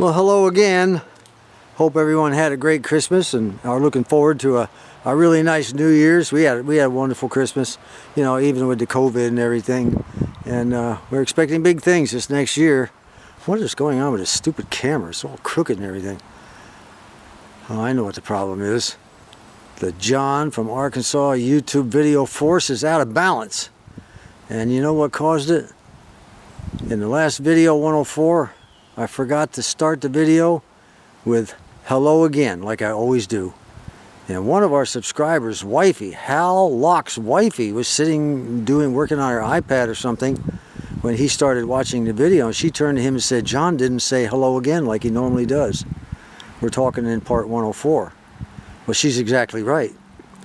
Well, hello again. Hope everyone had a great Christmas and are looking forward to a really nice New Year's. We had a wonderful Christmas, you know, even with the COVID and everything. And we're expecting big things this next year. What is going on with this stupid camera? It's all crooked and everything. Oh, I know what the problem is. The John from Arkansas YouTube video force is out of balance. And you know what caused it? In the last video 104, I forgot to start the video with hello again, like I always do. And one of our subscribers, wifey, Hal Locke's wifey, was working on her iPad or something when he started watching the video, and she turned to him and said, "John didn't say hello again like he normally does." We're talking in part 104. Well, she's exactly right.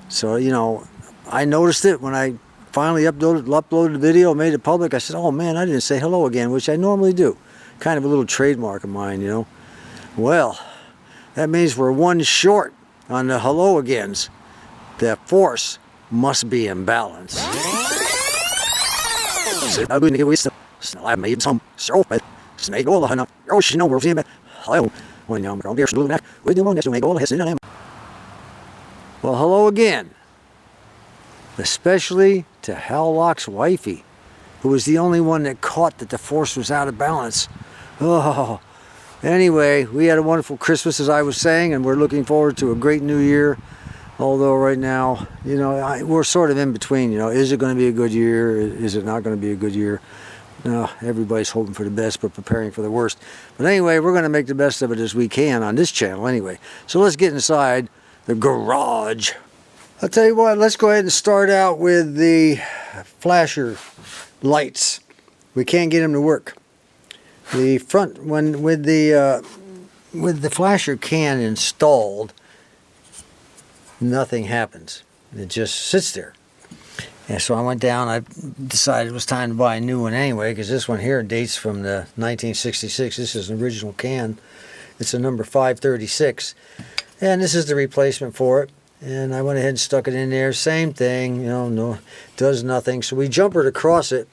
So, you know, I noticed it when I finally uploaded the video, made it public. I said, "Oh man, I didn't say hello again," which I normally do. Kind of a little trademark of mine, you know. Well, that means we're one short on the hello agains. The force must be in balance. Well, hello again. Especially to Hal Locke's wifey, who was the only one that caught that the force was out of balance. Oh, anyway, we had a wonderful Christmas, as I was saying, and we're looking forward to a great New Year. Although right now, you know, we're sort of in between. You know, is it going to be a good year? Is it not going to be a good year? Everybody's hoping for the best, but preparing for the worst. But anyway, we're going to make the best of it as we can on this channel anyway. So let's get inside the garage. I'll tell you what, let's go ahead and start out with the flasher lights. We can't get them to work. The front one with the flasher can installed, nothing happens. It just sits there. And so I went down. I decided it was time to buy a new one anyway, because this one here dates from the 1966. This is an original can. It's a number 536, and this is the replacement for it. And I went ahead and stuck it in there. Same thing, you know, no, does nothing. So we jumpered across it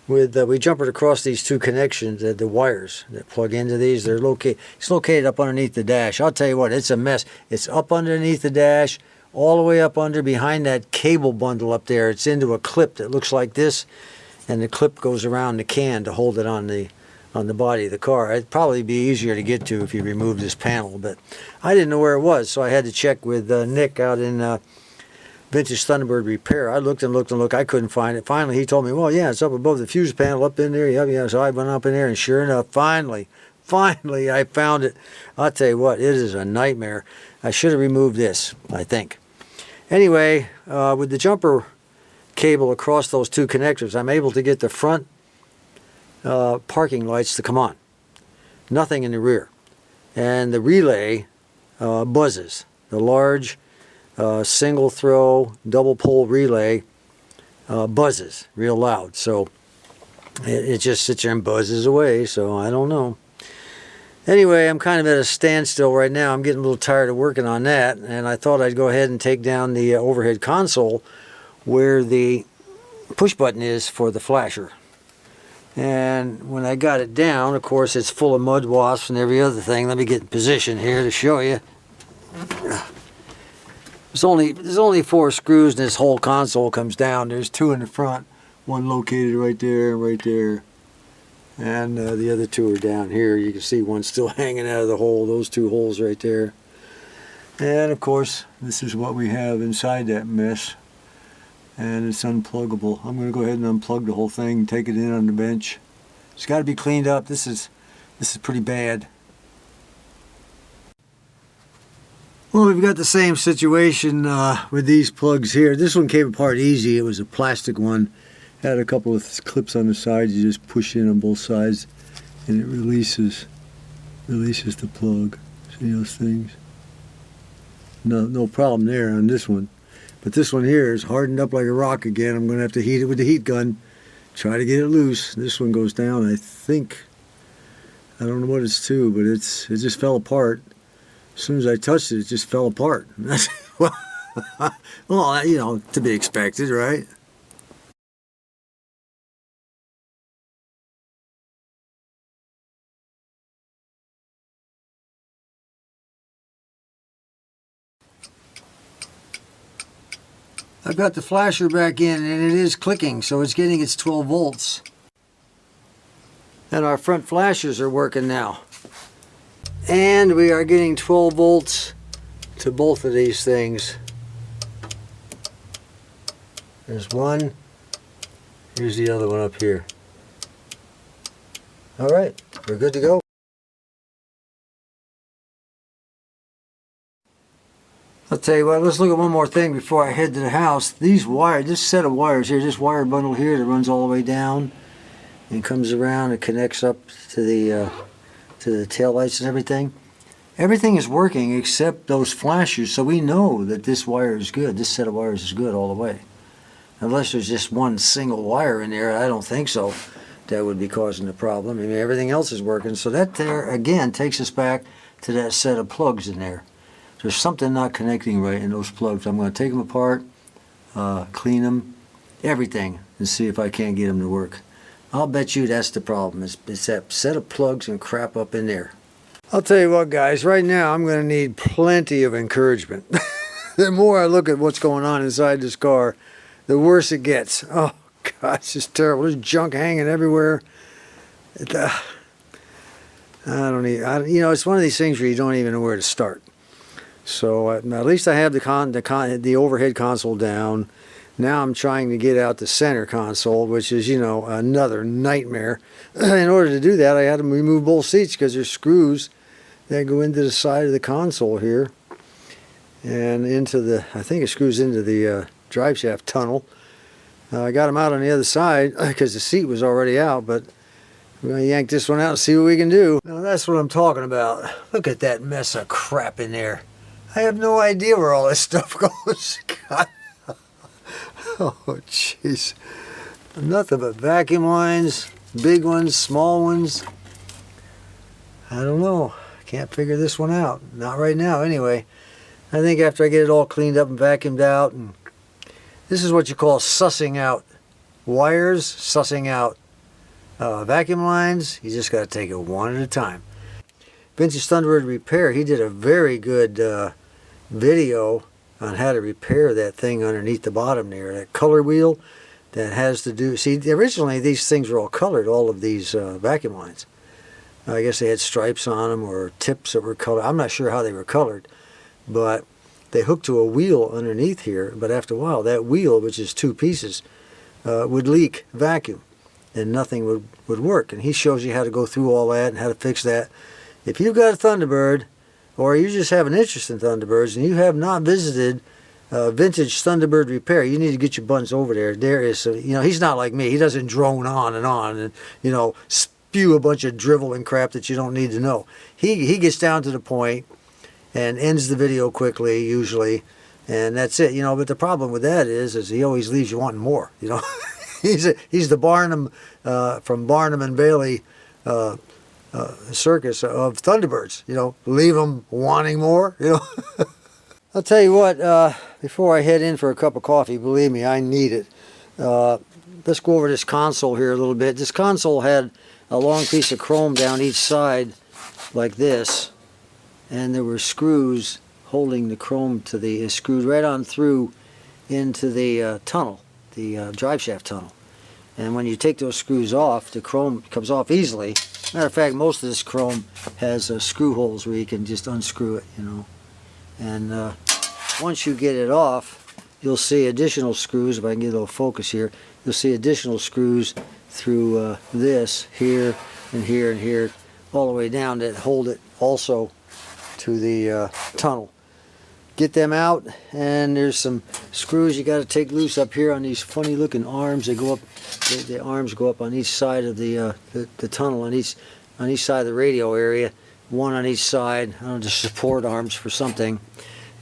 with these two connections, the wires that plug into these. It's located up underneath the dash. I'll tell you what, it's a mess. It's up underneath the dash, all the way up under behind that cable bundle up there. It's into a clip that looks like this, and the clip goes around the can to hold it on the body of the car. It'd probably be easier to get to if you remove this panel, but I didn't know where it was, so I had to check with Nick out in Vintage Thunderbird Repair. I looked and looked and looked. I couldn't find it. Finally, he told me, "Well, yeah, it's up above the fuse panel up in there." Yeah. So I went up in there, and sure enough, finally, I found it. I'll tell you what, it is a nightmare. I should have removed this, I think. Anyway, with the jumper cable across those two connectors, I'm able to get the front parking lights to come on. Nothing in the rear. And the relay buzzes. The large single throw double pole relay buzzes real loud. So it just sits there and buzzes away. So I don't know. Anyway, I'm kind of at a standstill right now. I'm getting a little tired of working on that, and I thought I'd go ahead and take down the overhead console where the push button is for the flasher. And when I got it down, of course, it's full of mud wasps and every other thing. Let me get in position here to show you. There's only 4 screws, and this whole console comes down. There's 2 in the front, one located right there, and the other 2 are down here. You can see one still hanging out of the hole. Those 2 holes right there. And of course, this is what we have inside that mess. And it's unpluggable. I'm going to go ahead and unplug the whole thing and take it in on the bench. It's got to be cleaned up. This is pretty bad. Well, we've got the same situation with these plugs here. This one came apart easy. It was a plastic one. Had a couple of clips on the sides. You just push in on both sides, and it releases the plug. See those things? No problem there on this one. But this one here is hardened up like a rock again. I'm going to have to heat it with the heat gun. Try to get it loose. This one goes down, I think. I don't know what it's to, but it just fell apart. As soon as I touched it, it just fell apart. Well, you know, to be expected, right? I've got the flasher back in and it is clicking, so it's getting its 12 volts. And our front flashers are working now. And we are getting 12 volts to both of these things. There's one. Here's the other one up here. All right, we're good to go. I'll tell you what, let's look at one more thing before I head to the house. These wires, this set of wires here, this wire bundle here that runs all the way down and comes around and connects up to the taillights and everything. Everything is working except those flashers, so we know that this wire is good. This set of wires is good all the way. Unless there's just one single wire in there, I don't think so. That would be causing the problem. I mean, everything else is working. So that there, again, takes us back to that set of plugs in there. There's something not connecting right in those plugs. I'm going to take them apart, clean them, everything, and see if I can't get them to work. I'll bet you that's the problem. It's that set of plugs and crap up in there. I'll tell you what, guys, right now I'm going to need plenty of encouragement. The more I look at what's going on inside this car, the worse it gets. Oh, God, it's just terrible. There's junk hanging everywhere. I don't even, you know, it's one of these things where you don't even know where to start. So at least I have the overhead console down. Now I'm trying to get out the center console, which is, you know, another nightmare. In order to do that, I had to remove both seats because there's screws that go into the side of the console here and into the, I think it screws into the drive shaft tunnel. I got them out on the other side because the seat was already out, but we're going to yank this one out and see what we can do. Now that's what I'm talking about. Look at that mess of crap in there. I have no idea where all this stuff goes. God. Oh, jeez. Nothing but vacuum lines, big ones, small ones. I don't know. Can't figure this one out. Not right now, anyway. I think after I get it all cleaned up and vacuumed out, and this is what you call sussing out wires, sussing out vacuum lines. You just got to take it one at a time. Vintage Thunderbird Repair, he did a very good video on how to repair that thing underneath the bottom there, that color wheel that has to do, see, originally these things were all colored, all of these vacuum lines. I guess they had stripes on them or tips that were colored. I'm not sure how they were colored, but they hooked to a wheel underneath here, but after a while that wheel, which is two pieces, would leak vacuum and nothing would work. And he shows you how to go through all that and how to fix that. If you've got a Thunderbird, or you just have an interest in Thunderbirds and you have not visited Vintage Thunderbird Repair, you need to get your buns over there. There is, you know, he's not like me. He doesn't drone on and, you know, spew a bunch of drivel and crap that you don't need to know. He gets down to the point and ends the video quickly, usually, and that's it, you know. But the problem with that is he always leaves you wanting more, you know. He's the Barnum, from Barnum and Bailey circus of Thunderbirds, you know, leave them wanting more, you know. I'll tell you what, before I head in for a cup of coffee, believe me, I need it. Let's go over this console here a little bit. This console had a long piece of chrome down each side like this, and there were screws holding the chrome to the, screwed right on through into the tunnel, the drive shaft tunnel. And when you take those screws off, the chrome comes off easily. Matter of fact, most of this chrome has screw holes where you can just unscrew it, you know. And once you get it off, you'll see additional screws. If I can get a little focus here, you'll see additional screws through this, here, and here, and here, all the way down that hold it also to the tunnel. Get them out, and there's some screws you got to take loose up here on these funny looking arms. They go up, the arms go up on each side of the tunnel, on each side of the radio area, one on each side. I don't know, just support arms for something.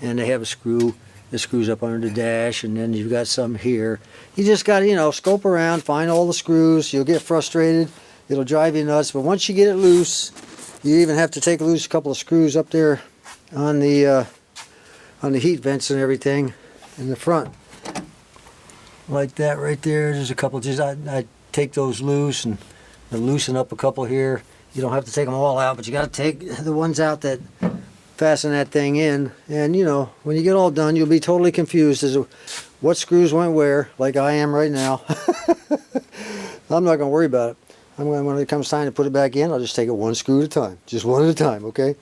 And they have a screw that screws up under the dash, and then you've got some here. You just got to, you know, scope around, find all the screws. You'll get frustrated. It'll drive you nuts. But once you get it loose, you even have to take loose a couple of screws up there on the heat vents and everything in the front, like that right there. There's a couple. Just I take those loose and loosen up a couple here. You don't have to take them all out, but you got to take the ones out that fasten that thing in, and you know, when you get all done, you'll be totally confused as to what screws went where, like I am right now. I'm not going to worry about it. When it comes time to put it back in, I'll just take it one screw at a time, just one at a time, okay?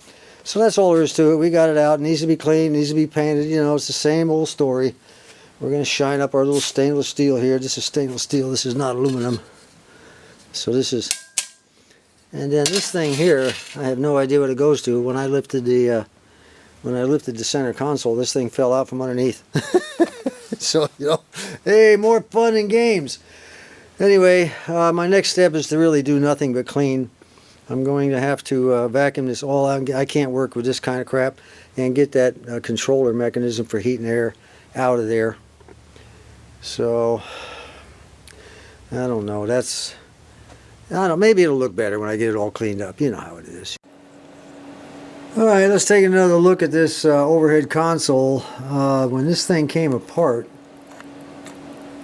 So that's all there is to it. We got it out. It needs to be cleaned, needs to be painted. You know, it's the same old story. We're going to shine up our little stainless steel here. This is stainless steel. This is not aluminum. So this is, and then this thing here, I have no idea what it goes to. When I lifted the center console, this thing fell out from underneath. So, you know, hey, more fun and games. Anyway, my next step is to really do nothing but clean. I'm going to have to vacuum this all out. I can't work with this kind of crap, and get that controller mechanism for heat and air out of there. So, I don't know. I don't know. Maybe it'll look better when I get it all cleaned up. You know how it is. Alright, let's take another look at this overhead console. When this thing came apart,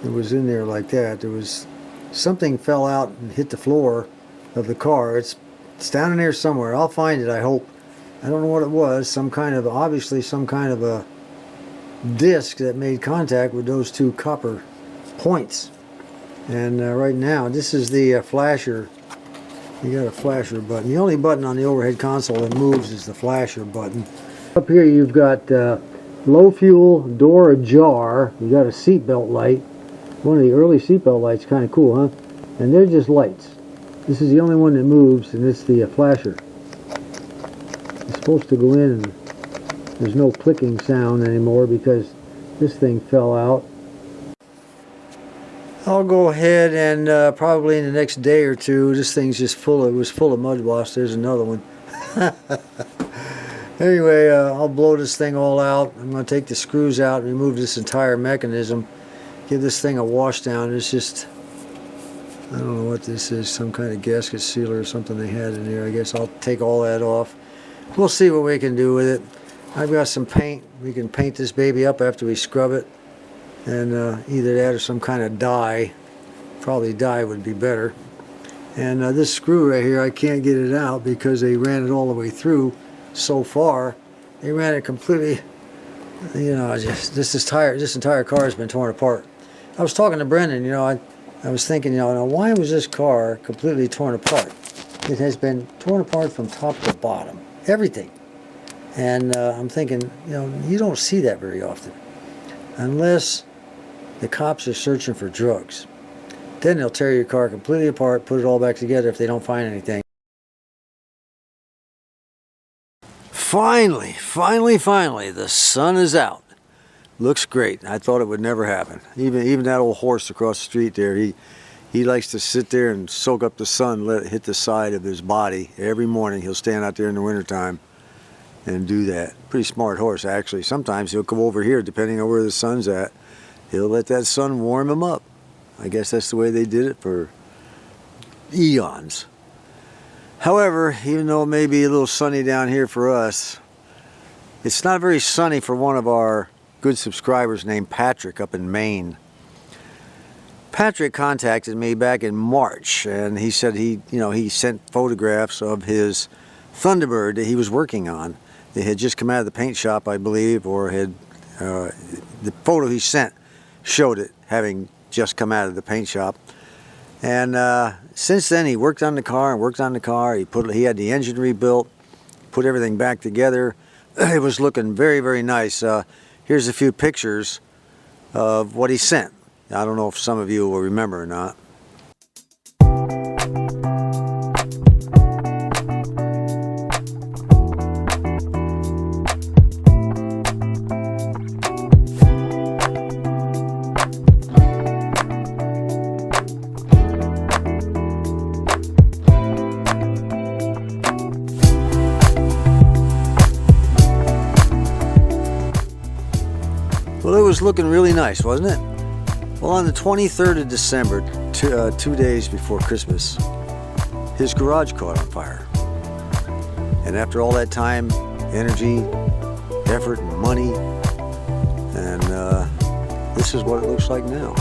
it was in there like that. There was something fell out and hit the floor of the car. It's down in there somewhere. I'll find it, I hope. I don't know what it was. Obviously some kind of a disc that made contact with those two copper points. And right now, this is the flasher. You got a flasher button. The only button on the overhead console that moves is the flasher button. Up here you've got low fuel, door ajar. You got a seatbelt light. One of the early seatbelt lights, kind of cool, huh? And they're just lights. This is the only one that moves, and it's the flasher. It's supposed to go in, and there's no clicking sound anymore because this thing fell out. I'll go ahead and probably in the next day or two, this thing's just it was full of mud wasps. There's another one. Anyway, I'll blow this thing all out. I'm going to take the screws out, remove this entire mechanism, give this thing a wash down. It's just, I don't know what this is, some kind of gasket sealer or something they had in there. I guess I'll take all that off. We'll see what we can do with it. I've got some paint. We can paint this baby up after we scrub it. And either that or some kind of dye. Probably dye would be better. And this screw right here, I can't get it out because they ran it all the way through so far. They ran it completely, you know, this entire car has been torn apart. I was talking to Brendan, you know, I was thinking, you know, now why was this car completely torn apart? It has been torn apart from top to bottom. Everything. And I'm thinking, you know, you don't see that very often. Unless the cops are searching for drugs. Then they'll tear your car completely apart, put it all back together if they don't find anything. Finally, the sun is out. Looks great. I thought it would never happen. Even that old horse across the street there, he likes to sit there and soak up the sun, let it hit the side of his body. Every morning he'll stand out there in the wintertime and do that. Pretty smart horse, actually. Sometimes he'll come over here, depending on where the sun's at. He'll let that sun warm him up. I guess that's the way they did it for eons. However, even though it may be a little sunny down here for us, it's not very sunny for one of our good subscribers named Patrick up in Maine. Patrick contacted me back in March, and he said he sent photographs of his Thunderbird that he was working on. It had just come out of the paint shop, I believe, or had the photo he sent showed it having just come out of the paint shop. And since then he worked on the car and worked on the car. He had the engine rebuilt, put everything back together. It was looking very, very nice. Here's a few pictures of what he sent. I don't know if some of you will remember or not. Well, it was looking really nice, wasn't it? Well, on the 23rd of December, 2 days before Christmas, his garage caught on fire. And after all that time, energy, effort, and money, and this is what it looks like now.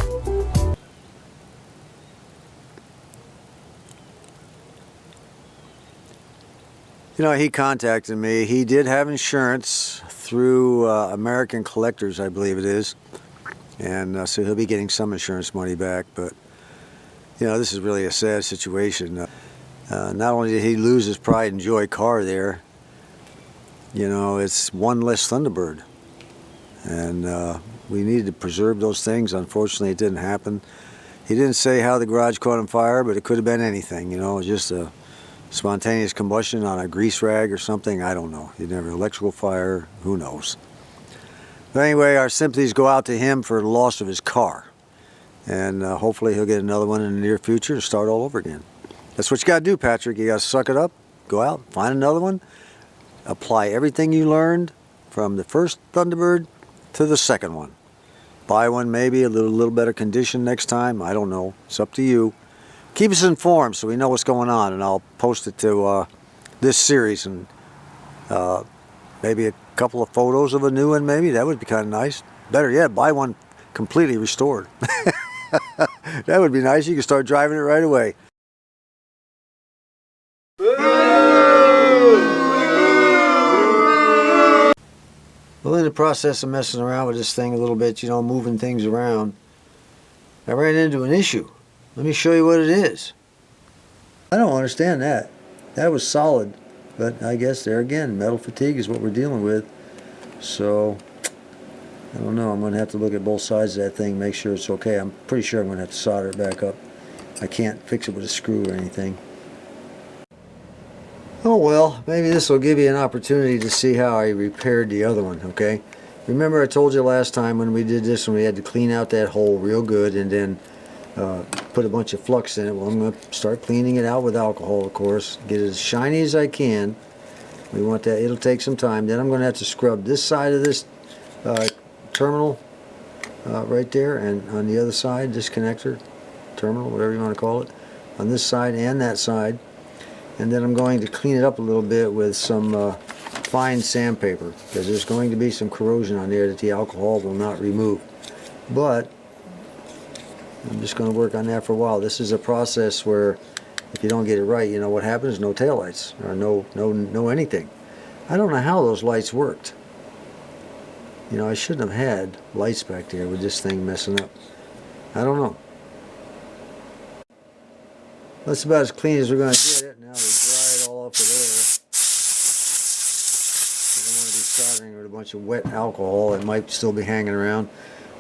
You know, he contacted me. He did have insurance through American Collectors, I believe it is. And so he'll be getting some insurance money back. But, you know, this is really a sad situation. Not only did he lose his pride and joy car there, you know, it's one less Thunderbird. And we needed to preserve those things. Unfortunately, it didn't happen. He didn't say how the garage caught on fire, but it could have been anything, you know, just a spontaneous combustion on a grease rag or something. I don't know. He never electrical fire. Who knows? But anyway, our sympathies go out to him for the loss of his car. And hopefully he'll get another one in the near future and start all over again. That's what you got to do, Patrick. You got to suck it up, go out, find another one, apply everything you learned from the first Thunderbird to the second one. Buy one maybe a little better condition next time. I don't know. It's up to you. Keep us informed so we know what's going on, and I'll post it to this series, and maybe a couple of photos of a new one. Maybe that would be kind of nice. Better yet, buy one completely restored. That would be nice. You can start driving it right away. Well, in the process of messing around with this thing a little bit, you know, moving things around, I ran into an issue. Let me show you what it is. I don't understand that. That was solid, but I guess there again, metal fatigue is what we're dealing with. So, I don't know. I'm going to have to look at both sides of that thing, make sure it's okay. I'm pretty sure I'm going to have to solder it back up. I can't fix it with a screw or anything. Oh well, maybe this will give you an opportunity to see how I repaired the other one, okay? Remember I told you last time when we did this one, we had to clean out that hole real good and then put a bunch of flux in it. Well, I'm going to start cleaning it out with alcohol, of course. Get it as shiny as I can. We want that. It'll take some time. Then I'm going to have to scrub this side of this terminal right there, and on the other side, this connector, terminal, whatever you want to call it, on this side and that side. And then I'm going to clean it up a little bit with some fine sandpaper, because there's going to be some corrosion on there that the alcohol will not remove. But I'm just going to work on that for a while. This is a process where if you don't get it right, you know what happens? No taillights or no anything. I don't know how those lights worked. You know, I shouldn't have had lights back there with this thing messing up. I don't know. That's about as clean as we're going to get it. Now we dry it all off with air. I don't want to be soldering with a bunch of wet alcohol that might still be hanging around.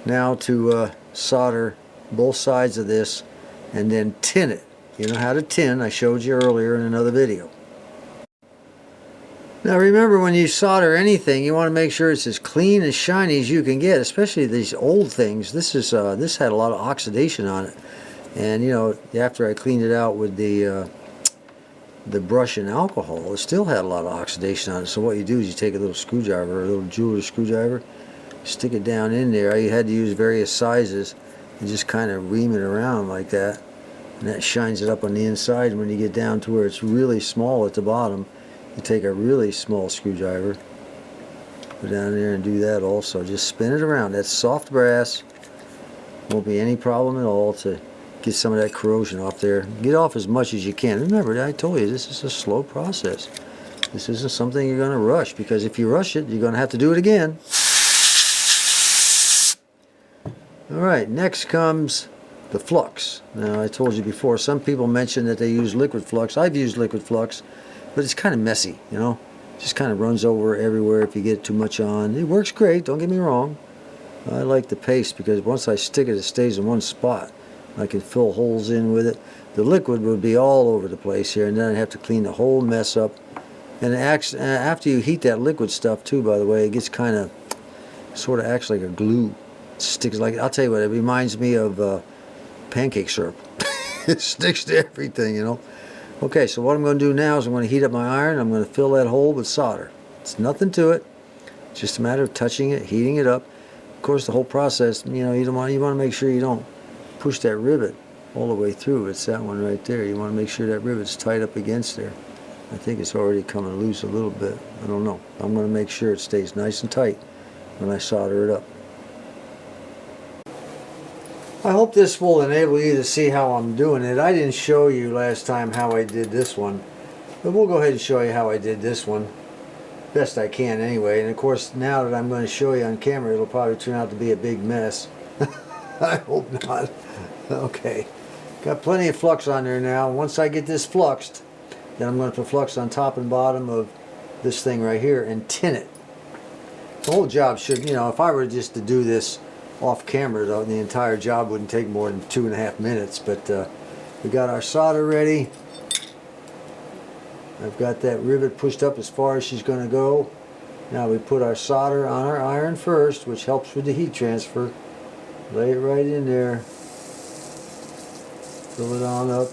Now to solder both sides of this and then tin it. You know how to tin. I showed you earlier in another video. Now remember, when you solder anything, you want to make sure it's as clean and shiny as you can get, especially these old things. This had a lot of oxidation on it. And you know, after I cleaned it out with the brush and alcohol, it still had a lot of oxidation on it. So what you do is you take a little screwdriver, a little jeweler screwdriver, stick it down in there. You had to use various sizes and just kind of ream it around like that. And that shines it up on the inside. And when you get down to where it's really small at the bottom, you take a really small screwdriver, go down there and do that also. Just spin it around. That's soft brass. Won't be any problem at all to get some of that corrosion off there. Get off as much as you can. Remember, I told you, this is a slow process. This isn't something you're going to rush, because if you rush it, you're going to have to do it again. Alright, next comes the flux. Now, I told you before, some people mention that they use liquid flux. I've used liquid flux, but it's kind of messy, you know. It just kind of runs over everywhere if you get too much on. It works great, don't get me wrong. I like the paste because once I stick it, it stays in one spot. I can fill holes in with it. The liquid would be all over the place here, and then I'd have to clean the whole mess up. And it acts, after you heat that liquid stuff too, by the way, it gets kind of, sort of acts like a glue. It sticks like, I'll tell you what, it reminds me of pancake syrup. It sticks to everything, you know. Okay, so what I'm going to do now is I'm going to heat up my iron. I'm going to fill that hole with solder. It's nothing to it. It's just a matter of touching it, heating it up. Of course, the whole process, you know, you want to make sure you don't push that rivet all the way through. It's that one right there. You want to make sure that rivet's tight up against there. I think it's already coming loose a little bit. I don't know. I'm going to make sure it stays nice and tight when I solder it up. I hope this will enable you to see how I'm doing it. I didn't show you last time how I did this one. But we'll go ahead and show you how I did this one. Best I can anyway. And of course, now that I'm going to show you on camera, it'll probably turn out to be a big mess. I hope not. Okay. Got plenty of flux on there now. Once I get this fluxed, then I'm going to put flux on top and bottom of this thing right here and tin it. The whole job should, you know, if I were just to do this off camera, though, the entire job wouldn't take more than 2.5 minutes. But we got our solder ready. I've got that rivet pushed up as far as she's going to go. Now we put our solder on our iron first, which helps with the heat transfer. Lay it right in there. Fill it on up.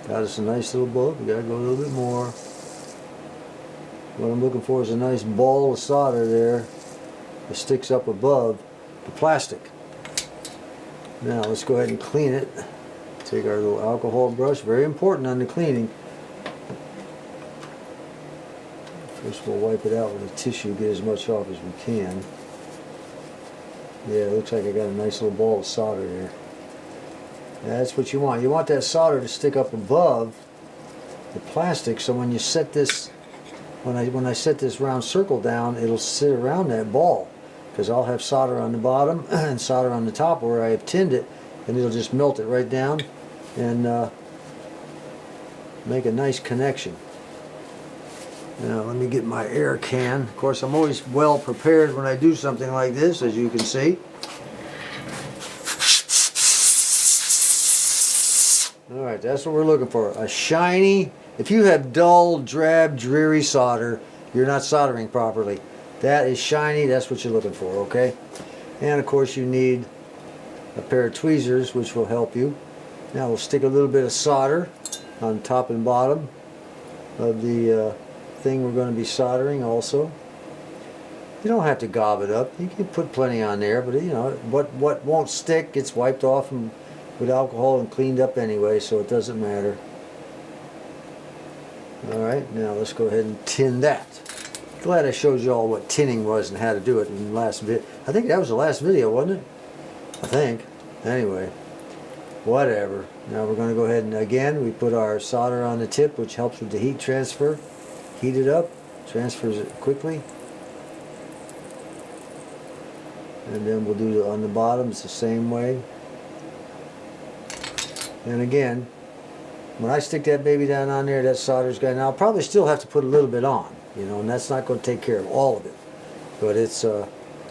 Got us a nice little bulb. We got to go a little bit more. What I'm looking for is a nice ball of solder there that sticks up above the plastic. Now let's go ahead and clean it. Take our little alcohol brush. Very important on the cleaning. First we'll wipe it out with a tissue, get as much off as we can. Yeah, it looks like I got a nice little ball of solder there. That's what you want. You want that solder to stick up above the plastic, so when you set this, when I set this round circle down, it'll sit around that ball, because I'll have solder on the bottom and solder on the top where I have tinned it, and it'll just melt it right down and make a nice connection. Now let me get my air can. Of course, I'm always well prepared when I do something like this, as you can see. Alright, that's what we're looking for. A shiny, if you have dull, drab, dreary solder, you're not soldering properly. That is shiny, that's what you're looking for, okay? And of course you need a pair of tweezers, which will help you. Now we'll stick a little bit of solder on top and bottom of the thing we're going to be soldering also. You don't have to gob it up. You can put plenty on there, but you know, what won't stick gets wiped off and with alcohol and cleaned up anyway, so it doesn't matter. Alright, now let's go ahead and tin that. Glad I showed you all what tinning was and how to do it in the last video. I think that was the last video, wasn't it? I think. Anyway, whatever. Now we're going to go ahead and again, we put our solder on the tip, which helps with the heat transfer. Heat it up, transfers it quickly. And then we'll do on the bottom, it's the same way. And again, when I stick that baby down on there, that solder's going, now I'll probably still have to put a little bit on, you know, and that's not going to take care of all of it. But it's,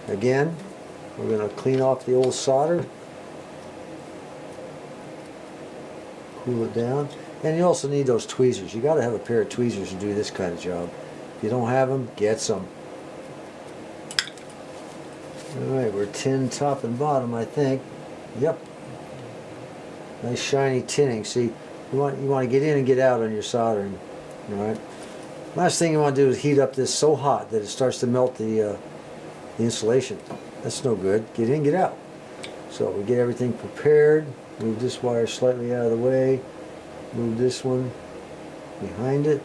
again, we're going to clean off the old solder, cool it down. And you also need those tweezers. You got to have a pair of tweezers to do this kind of job. If you don't have them, get some. Alright, we're tinned top and bottom, I think. Yep. Nice shiny tinning. See, you want to get in and get out on your soldering. Alright. Last thing you want to do is heat up this so hot that it starts to melt the insulation. That's no good. Get in, get out. So we get everything prepared. Move this wire slightly out of the way. Move this one behind it.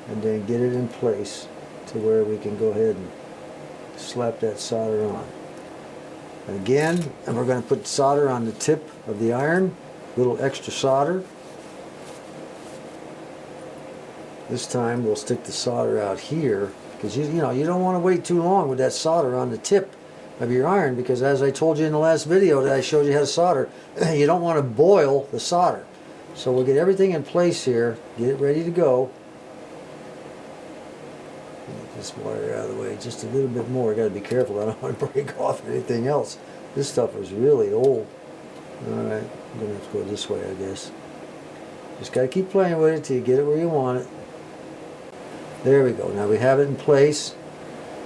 And then get it in place to where we can go ahead and slap that solder on. Again, and we're going to put solder on the tip of the iron, a little extra solder. This time we'll stick the solder out here, because you know you don't want to wait too long with that solder on the tip of your iron, because as I told you in the last video that I showed you how to solder, you don't want to boil the solder. So we'll get everything in place here, get it ready to go. Get this wire out of the way just a little bit more. I got to be careful, I don't want to break off anything else. This stuff is really old. Alright, I'm going to have to go this way, I guess. Just got to keep playing with it till you get it where you want it. There we go. Now we have it in place.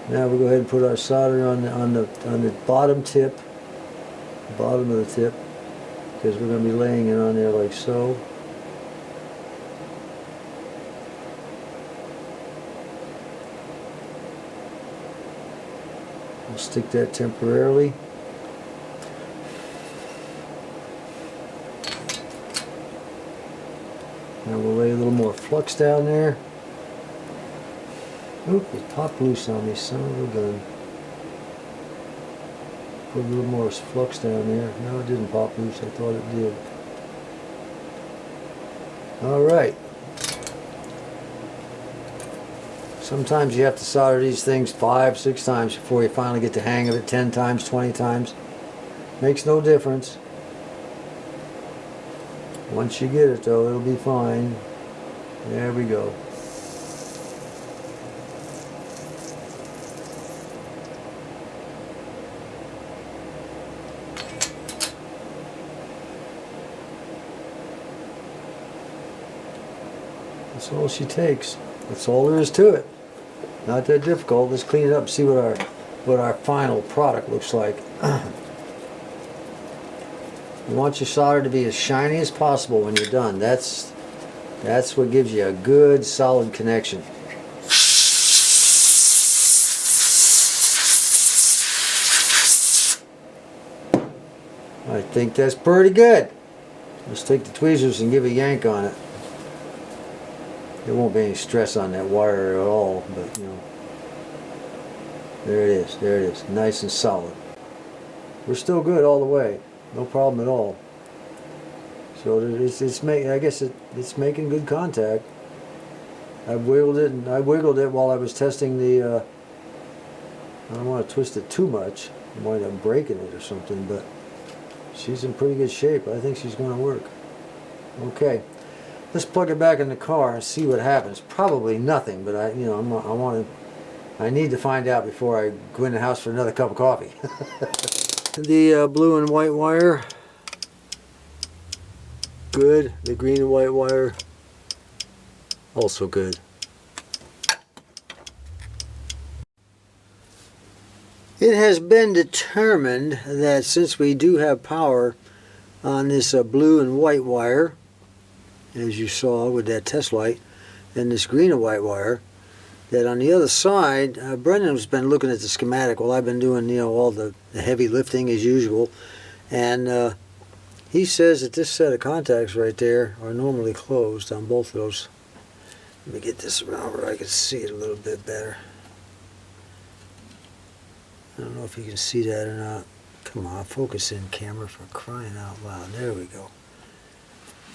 Now we'll go ahead and put our solder on the bottom tip, bottom of the tip, because we're going to be laying it on there like so. We'll stick that temporarily. Now we'll lay a little more flux down there. Oop, it popped loose on me, son of a gun. Put a little more flux down there. No, it didn't pop loose. I thought it did. All right. Sometimes you have to solder these things 5, 6 times before you finally get the hang of it. 10 times, 20 times. Makes no difference. Once you get it though, it'll be fine. There we go. That's all she takes. That's all there is to it. Not that difficult. Let's clean it up and see what our final product looks like. You want your solder to be as shiny as possible when you're done. That's what gives you a good solid connection. I think that's pretty good. Let's take the tweezers and give a yank on it. There won't be any stress on that wire at all, but you know, there it is, there it is, nice and solid. We're still good all the way, no problem at all. So I guess it's making good contact. I wiggled it while I was testing the. I don't want to twist it too much. I might end up breaking it or something, but she's in pretty good shape. I think she's going to work. Okay. Let's plug it back in the car and see what happens. Probably nothing, but I need to find out before I go in the house for another cup of coffee. The blue and white wire, good. The green and white wire, also good. It has been determined that since we do have power on this blue and white wire, as you saw with that test light, and this green and white wire, that on the other side, Brendan's been looking at the schematic while I've been doing, you know, all the heavy lifting as usual, and he says that this set of contacts right there are normally closed on both of those. Let me get this around where I can see it a little bit better. I don't know if you can see that or not. Come on, focus in, camera, for crying out loud. There we go.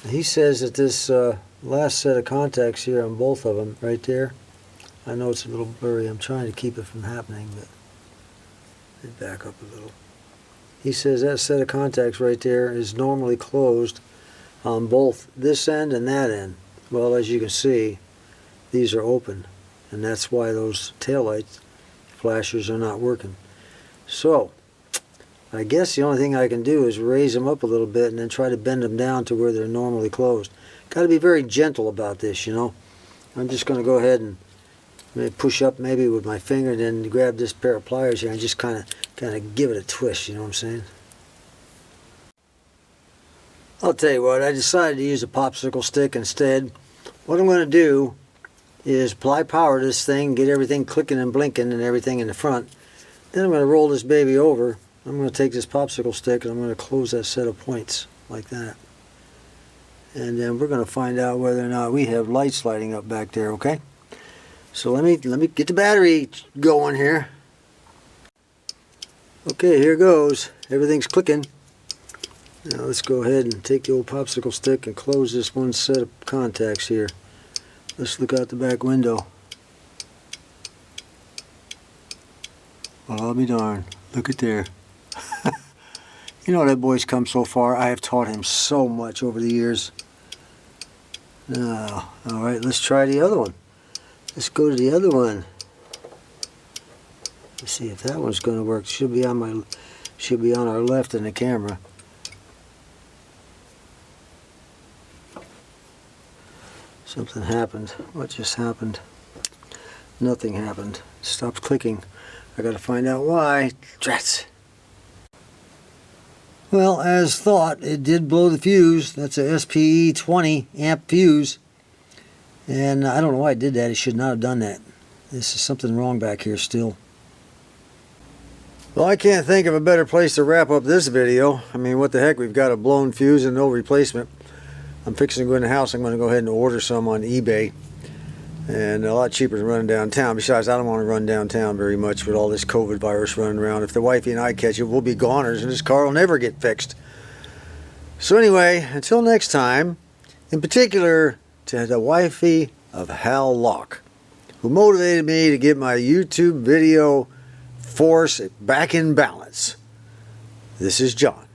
He says that this last set of contacts here on both of them, right there, I know it's a little blurry. I'm trying to keep it from happening, but let me back up a little. He says that set of contacts right there is normally closed on both this end and that end. Well, as you can see, these are open, and that's why those taillight flashers are not working. So, I guess the only thing I can do is raise them up a little bit and then try to bend them down to where they're normally closed. Got to be very gentle about this, you know. I'm just going to go ahead and maybe push up maybe with my finger and then grab this pair of pliers here and just kind of give it a twist, you know what I'm saying? I'll tell you what, I decided to use a popsicle stick instead. What I'm going to do is apply power to this thing, get everything clicking and blinking and everything in the front. Then I'm going to roll this baby over. I'm going to take this popsicle stick and I'm going to close that set of points like that. And then we're going to find out whether or not we have lights lighting up back there, okay? So let me get the battery going here. Okay, here goes. Everything's clicking. Now let's go ahead and take the old popsicle stick and close this one set of contacts here. Let's look out the back window. Well, I'll be darned. Look at there. You know, that boy's come so far. I have taught him so much over the years. Now, all right, let's try the other one. Let's go to the other one. Let's see if that one's going to work. Should be on our left in the camera. Something happened. What just happened? Nothing happened. It stopped clicking. I got to find out why. Drats. Well, as thought, it did blow the fuse. That's a SPE 20 amp fuse. And I don't know why it did that. It should not have done that. This is something wrong back here still. Well, I can't think of a better place to wrap up this video. I mean, what the heck, we've got a blown fuse and no replacement. I'm fixing to go in the house. I'm going to go ahead and order some on eBay. And a lot cheaper than running downtown. Besides, I don't want to run downtown very much with all this COVID virus running around. If the wifey and I catch it, we'll be goners and this car will never get fixed. So anyway, until next time, In particular, to the wifey of Hal Locke, who motivated me to get my YouTube video force back in balance. This is John.